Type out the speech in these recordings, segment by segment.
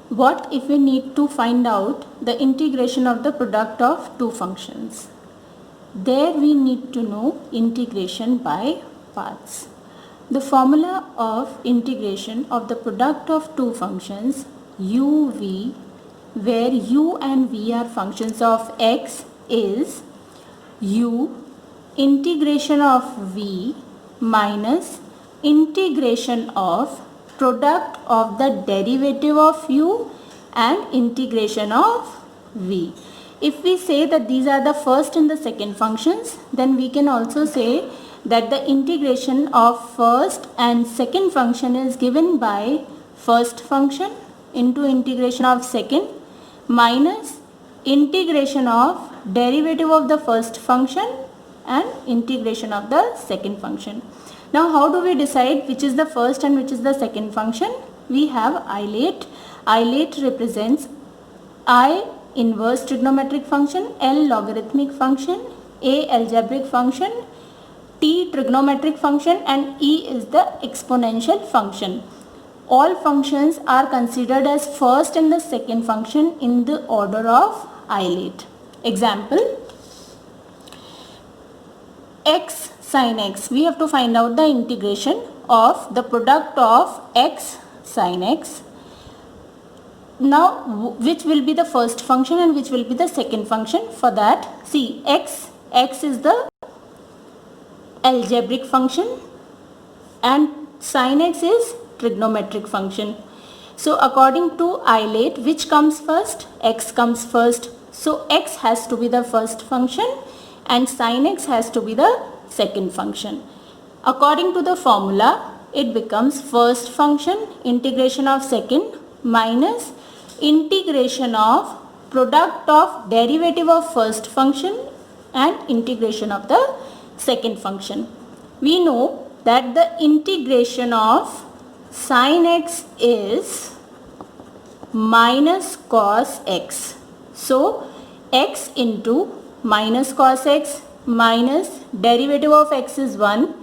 What if we need to find out the integration of the product of two functions? There we need to know integration by parts. The formula of integration of the product of two functions u, v, where u and v are functions of x, is u integration of v minus integration of product of the derivative of u and integration of v. If we say that these are the first and the second functions, then we can also say that the integration of first and second function is given by first function into integration of second minus integration of derivative of the first function and integration of the second function. Now how do we decide which is the first and which is the second function? We have ILATE. ILATE represents I inverse trigonometric function, L logarithmic function, A algebraic function, T trigonometric function, and E is the exponential function. All functions are considered as first and the second function in the order of ILATE. Example, x sin x. We have to find out the integration of the product of x sin x. Now which will be the first function and which will be the second function? For that, see, x is the algebraic function and sin x is trigonometric function. So according to ILATE, which comes first? X comes first. So x has to be the first function and sin x has to be the second function. According to the formula, it becomes first function integration of second minus integration of product of derivative of first function and integration of the second function. We know that the integration of sin x is minus cos x. So x into minus cos x minus derivative of x is 1,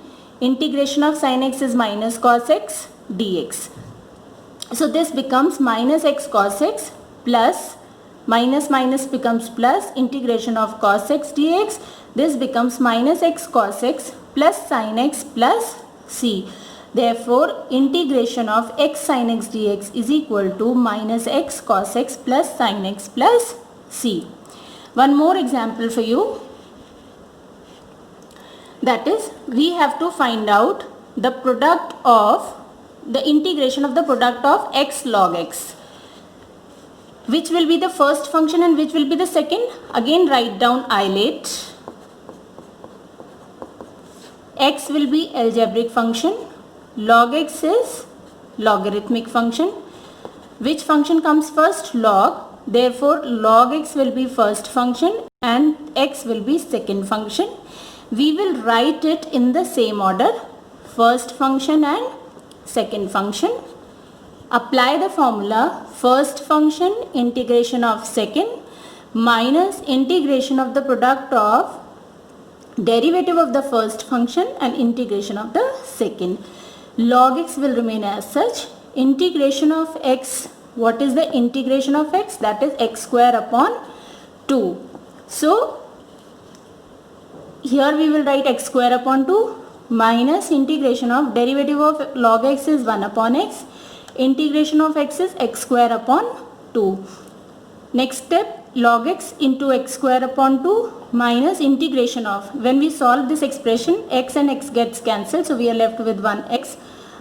integration of sin x is minus cos x dx. So this becomes minus x cos x plus minus minus becomes plus integration of cos x dx. This becomes minus x cos x plus sin x plus c. Therefore, integration of x sin x dx is equal to minus x cos x plus sin x plus c. One more example for you. That is, we have to find out the product of the integration of the product of x log x. Which will be the first function and which will be the second? Again write down ILATE. X will be algebraic function. Log x is logarithmic function. Which function comes first? Log. Therefore, log x will be first function and x will be second function. We will write it in the same order, first function and second function. Apply the formula, first function integration of second minus integration of the product of derivative of the first function and integration of the second. Log x will remain as such. Integration of x, what is the integration of x? That is x square upon 2. So here we will write x square upon 2 minus integration of derivative of log x is 1 upon x. Integration of x is x square upon 2. Next step, log x into x square upon 2 minus integration of, when we solve this expression, x and x gets cancelled, so we are left with 1x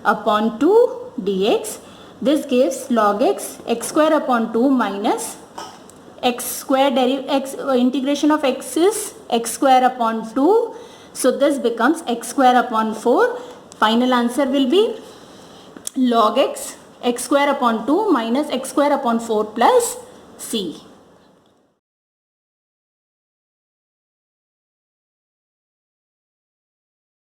upon 2 dx. This gives log x square upon 2 minus x square integration of x is x square upon 2. So this becomes x square upon 4. Final answer will be log x square upon 2 minus x square upon 4 plus c.